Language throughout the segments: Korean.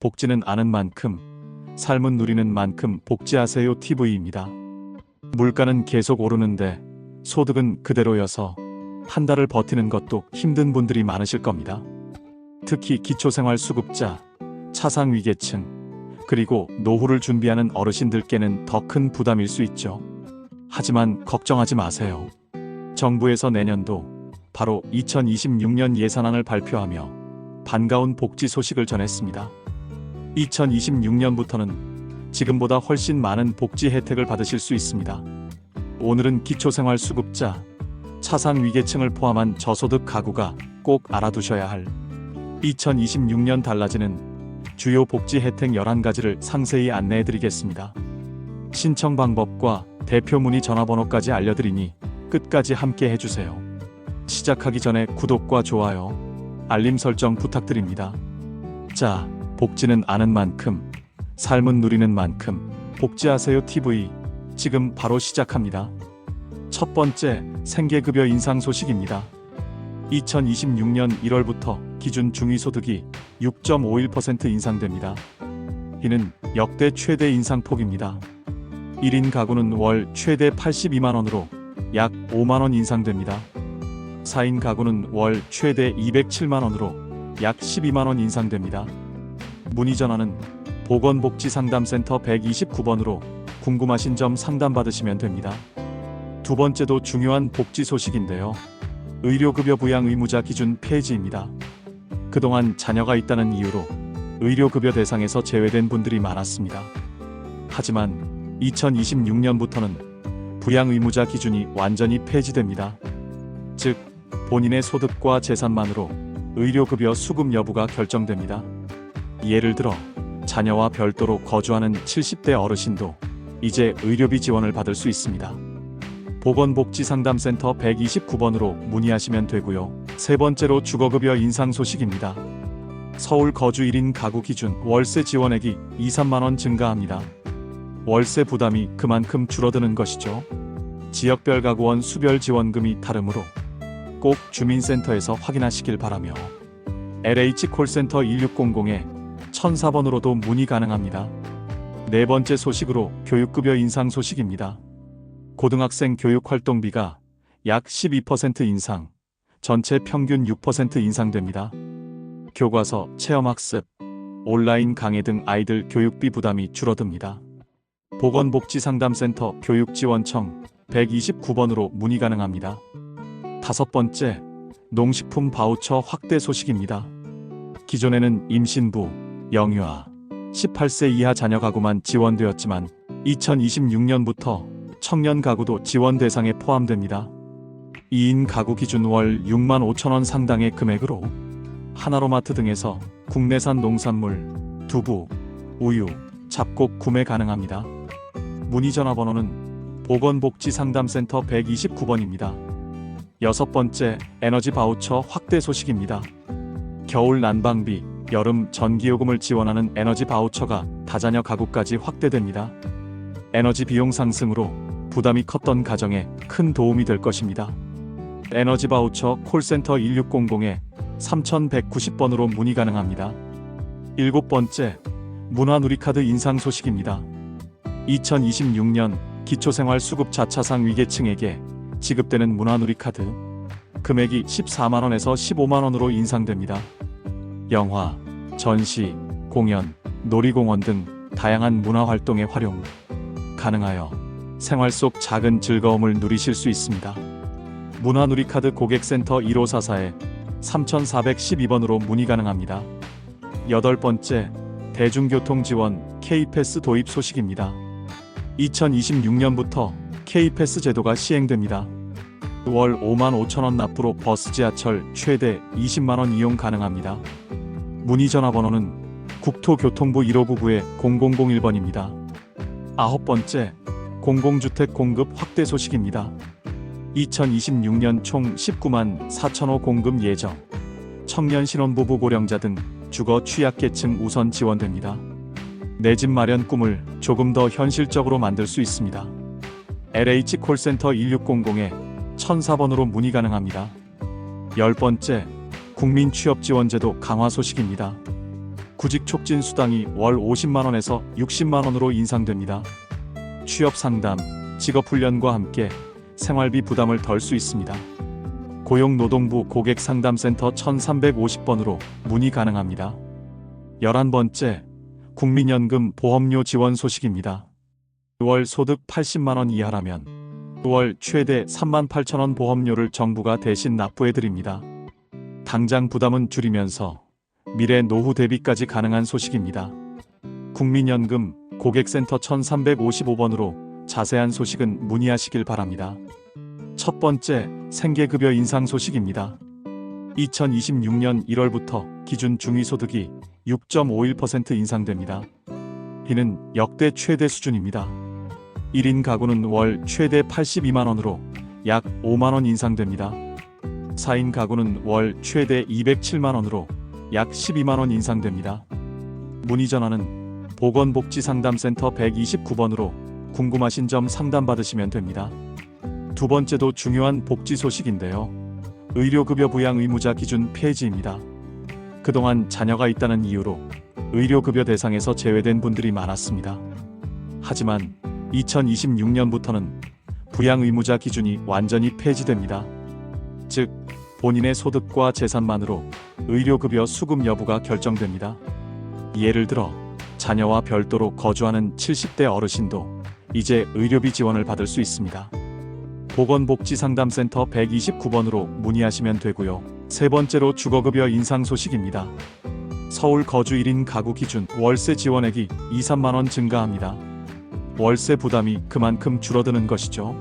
복지는 아는 만큼, 삶은 누리는 만큼 복지하세요 TV입니다. 물가는 계속 오르는데 소득은 그대로여서 한 달을 버티는 것도 힘든 분들이 많으실 겁니다. 특히 기초생활수급자, 차상위계층, 그리고 노후를 준비하는 어르신들께는 더 큰 부담일 수 있죠. 하지만 걱정하지 마세요. 정부에서 내년도 바로 2026년 예산안을 발표하며 반가운 복지 소식을 전했습니다. 2026년부터는 지금보다 훨씬 많은 복지 혜택을 받으실 수 있습니다. 오늘은 기초생활수급자, 차상위계층을 포함한 저소득 가구가 꼭 알아두셔야 할 2026년 달라지는 주요 복지 혜택 11가지를 상세히 안내해드리겠습니다. 신청 방법과 대표 문의 전화번호까지 알려드리니 끝까지 함께 해주세요. 시작하기 전에 구독과 좋아요, 알림 설정 부탁드립니다. 자, 복지는 아는 만큼, 삶은 누리는 만큼 복지하세요 TV 지금 바로 시작합니다. 첫 번째, 생계급여 인상 소식입니다. 2026년 1월부터 기준 중위소득이 6.51% 인상됩니다. 이는 역대 최대 인상폭입니다. 1인 가구는 월 최대 82만원으로 약 5만원 인상됩니다. 4인 가구는 월 최대 207만원으로 약 12만원 인상됩니다. 문의 전화는 보건복지상담센터 129번으로 궁금하신 점 상담받으시면 됩니다. 두 번째도 중요한 복지 소식인데요. 의료급여 부양 의무자 기준 폐지입니다. 그동안 자녀가 있다는 이유로 의료급여 대상에서 제외된 분들이 많았습니다. 하지만 2026년부터는 부양 의무자 기준이 완전히 폐지됩니다. 즉, 본인의 소득과 재산만으로 의료급여 수급 여부가 결정됩니다. 예를 들어 자녀와 별도로 거주하는 70대 어르신도 이제 의료비 지원을 받을 수 있습니다. 보건복지상담센터 129번으로 문의하시면 되고요. 세 번째로 주거급여 인상 소식입니다. 서울 거주 1인 가구 기준 월세 지원액이 2, 3만원 증가합니다. 월세 부담이 그만큼 줄어드는 것이죠. 지역별 가구원 수별 지원금이 다르므로 꼭 주민센터에서 확인하시길 바라며 LH콜센터 1600에 1004번으로도 문의 가능합니다. 네 번째 소식으로 교육급여 인상 소식입니다. 고등학생 교육활동비가 약 12% 인상, 전체 평균 6% 인상됩니다. 교과서, 체험학습, 온라인 강의 등 아이들 교육비 부담이 줄어듭니다. 보건복지상담센터 교육지원청 129번으로 문의 가능합니다. 다섯 번째, 농식품 바우처 확대 소식입니다. 기존에는 임신부, 영유아, 18세 이하 자녀 가구만 지원되었지만 2026년부터 청년 가구도 지원 대상에 포함됩니다. 2인 가구 기준 월 6만 5천원 상당의 금액으로 하나로마트 등에서 국내산 농산물, 두부, 우유, 잡곡 구매 가능합니다. 문의 전화번호는 보건복지상담센터 129번입니다. 여섯 번째, 에너지 바우처 확대 소식입니다. 겨울 난방비, 여름 전기요금을 지원하는 에너지 바우처가 다자녀 가구까지 확대됩니다. 에너지 비용 상승으로 부담이 컸던 가정에 큰 도움이 될 것입니다. 에너지 바우처 콜센터 1600에 3190번으로 문의 가능합니다. 일곱 번째, 문화누리카드 인상 소식입니다. 2026년 기초생활수급자 차상위계층에게 지급되는 문화누리카드 금액이 14만원에서 15만원으로 인상됩니다. 영화, 전시, 공연, 놀이공원 등 다양한 문화활동에 활용 가능하여 생활 속 작은 즐거움을 누리실 수 있습니다. 문화누리카드 고객센터 1544에 3412번으로 문의 가능합니다. 여덟 번째, 대중교통 지원 K패스 도입 소식입니다. 2026년부터 K패스 제도가 시행됩니다. 월 5만 5천원 납부로 버스 지하철 최대 20만원 이용 가능합니다. 문의 전화번호는 국토교통부 1599에 0001번입니다. 아홉 번째, 공공주택 공급 확대 소식입니다. 2026년 총 19만 4천호 공급 예정. 청년 신혼부부 고령자 등 주거 취약계층 우선 지원됩니다. 내 집 마련 꿈을 조금 더 현실적으로 만들 수 있습니다. LH콜센터 1600에 1004번으로 문의 가능합니다. 열 번째, 국민취업지원제도 강화 소식입니다. 구직 촉진 수당이 월 50만 원에서 60만 원으로 인상됩니다. 취업 상담, 직업 훈련과 함께 생활비 부담을 덜 수 있습니다. 고용노동부 고객상담센터 1350번으로 문의 가능합니다. 11번째, 국민연금 보험료 지원 소식입니다. 월 소득 80만 원 이하라면 월 최대 38,000원 보험료를 정부가 대신 납부해 드립니다. 당장 부담은 줄이면서 미래 노후 대비까지 가능한 소식입니다. 국민연금 고객센터 1355번으로 자세한 소식은 문의하시길 바랍니다. 첫 번째, 생계급여 인상 소식입니다. 2026년 1월부터 기준 중위소득이 6.51% 인상됩니다. 이는 역대 최대 수준입니다. 1인 가구는 월 최대 82만 원으로 약 5만 원 인상됩니다. 4인 가구는 월 최대 207만 원으로 약 12만 원 인상됩니다. 문의 전화는 보건복지상담센터 129번으로 궁금하신 점 상담받으시면 됩니다. 두 번째도 중요한 복지 소식인데요. 의료급여 부양 의무자 기준 폐지입니다. 그동안 자녀가 있다는 이유로 의료급여 대상에서 제외된 분들이 많았습니다. 하지만 2026년부터는 부양 의무자 기준이 완전히 폐지됩니다. 즉, 본인의 소득과 재산만으로 의료급여 수급 여부가 결정됩니다. 예를 들어 자녀와 별도로 거주하는 70대 어르신도 이제 의료비 지원을 받을 수 있습니다. 보건복지상담센터 129번으로 문의하시면 되고요. 세 번째로 주거급여 인상 소식입니다. 서울 거주 1인 가구 기준 월세 지원액이 2, 3만 원 증가합니다. 월세 부담이 그만큼 줄어드는 것이죠.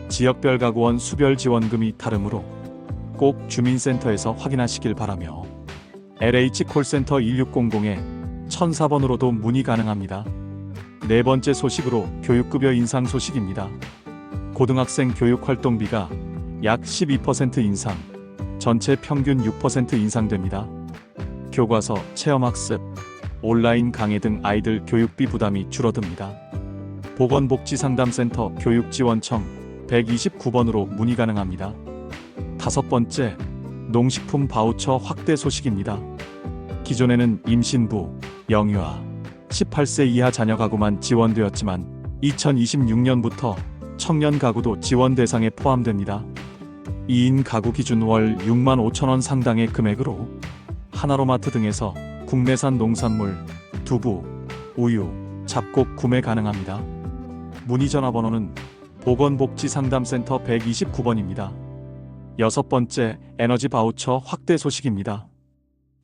지역별 가구원 수별 지원금이 다르므로 꼭 주민센터에서 확인하시길 바라며 LH 콜센터 1600에 1004번으로도 문의 가능합니다. 네 번째 소식으로 교육급여 인상 소식입니다. 고등학생 교육활동비가 약 12% 인상, 전체 평균 6% 인상됩니다. 교과서, 체험학습, 온라인 강의 등 아이들 교육비 부담이 줄어듭니다. 보건복지상담센터 교육지원청 129번으로 문의 가능합니다. 다섯 번째, 농식품 바우처 확대 소식입니다. 기존에는 임신부, 영유아, 18세 이하 자녀 가구만 지원되었지만 2026년부터 청년 가구도 지원 대상에 포함됩니다. 2인 가구 기준 월 6만 5천 원 상당의 금액으로 하나로마트 등에서 국내산 농산물, 두부, 우유, 잡곡 구매 가능합니다. 문의 전화번호는 보건복지상담센터 129번입니다. 여섯 번째, 에너지 바우처 확대 소식입니다.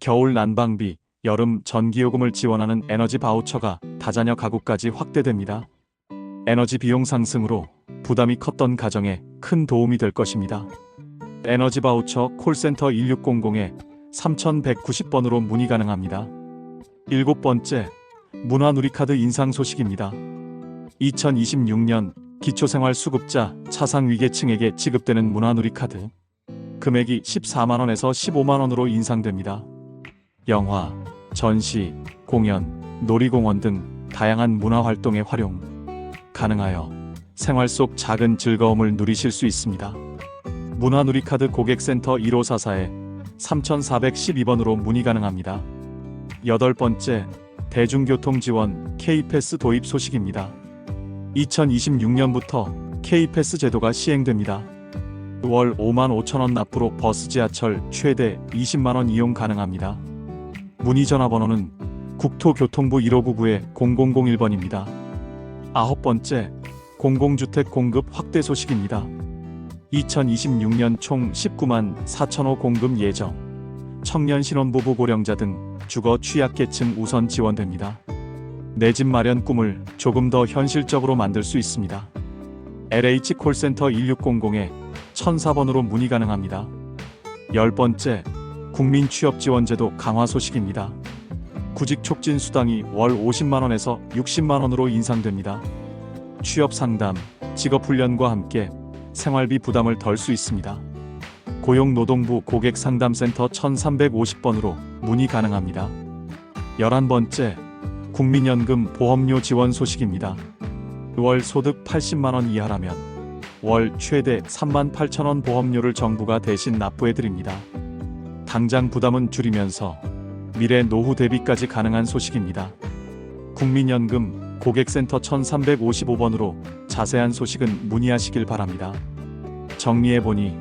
겨울 난방비, 여름 전기요금을 지원하는 에너지 바우처가 다자녀 가구까지 확대됩니다. 에너지 비용 상승으로 부담이 컸던 가정에 큰 도움이 될 것입니다. 에너지 바우처 콜센터 1600에 3190번으로 문의 가능합니다. 일곱 번째, 문화누리카드 인상 소식입니다. 2026년 기초생활수급자 차상위계층에게 지급되는 문화누리카드 금액이 14만원에서 15만원으로 인상됩니다. 영화, 전시, 공연, 놀이공원 등 다양한 문화활동에 활용 가능하여 생활 속 작은 즐거움을 누리실 수 있습니다. 문화누리카드 고객센터 1544에 3412번으로 문의 가능합니다. 여덟 번째, 대중교통지원 K패스 도입 소식입니다. 2026년부터 K패스 제도가 시행됩니다. 월 5만 5천 원 납부로 버스 지하철 최대 20만 원 이용 가능합니다. 문의 전화번호는 국토교통부 1599-0001번입니다. 아홉 번째, 공공주택 공급 확대 소식입니다. 2026년 총 19만 4천호 공급 예정. 청년 신혼부부 고령자 등 주거 취약계층 우선 지원됩니다. 내 집 마련 꿈을 조금 더 현실적으로 만들 수 있습니다. LH 콜센터 1600에 1004번으로 문의 가능합니다. 열 번째, 국민취업지원제도 강화 소식입니다. 구직 촉진 수당이 월 50만원에서 60만원으로 인상됩니다. 취업 상담, 직업 훈련과 함께 생활비 부담을 덜 수 있습니다. 고용노동부 고객상담센터 1350번으로 문의 가능합니다. 11번째, 국민연금 보험료 지원 소식입니다. 월 소득 80만원 이하라면 월 최대 38,000원 보험료를 정부가 대신 납부해 드립니다. 당장 부담은 줄이면서 미래 노후 대비까지 가능한 소식입니다. 국민연금 고객센터 1355번으로 자세한 소식은 문의하시길 바랍니다. 정리해보니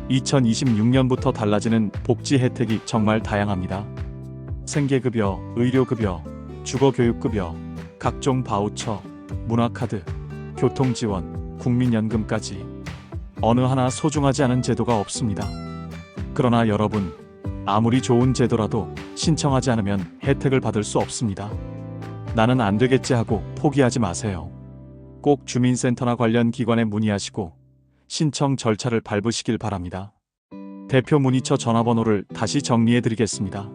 2026년부터 달라지는 복지 혜택이 정말 다양합니다. 생계급여, 의료급여, 주거교육급여, 각종 바우처, 문화카드, 교통지원, 국민연금까지 어느 하나 소중하지 않은 제도가 없습니다. 그러나 여러분, 아무리 좋은 제도라도 신청하지 않으면 혜택을 받을 수 없습니다. 나는 안 되겠지 하고 포기하지 마세요. 꼭 주민센터나 관련 기관에 문의하시고 신청 절차를 밟으시길 바랍니다. 대표 문의처 전화번호를 다시 정리해드리겠습니다.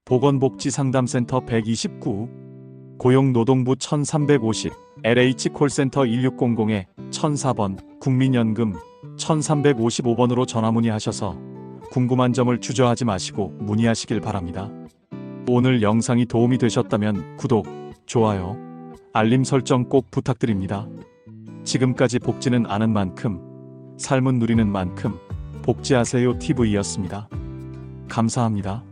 보건복지상담센터 129, 고용노동부 1350, LH콜센터 1600-1004번, 국민연금 1355번으로 전화 문의하셔서 궁금한 점을 주저하지 마시고 문의하시길 바랍니다. 오늘 영상이 도움이 되셨다면 구독, 좋아요, 알림 설정 꼭 부탁드립니다. 지금까지 복지는 아는 만큼, 삶은 누리는 만큼 복지하세요 TV였습니다. 감사합니다.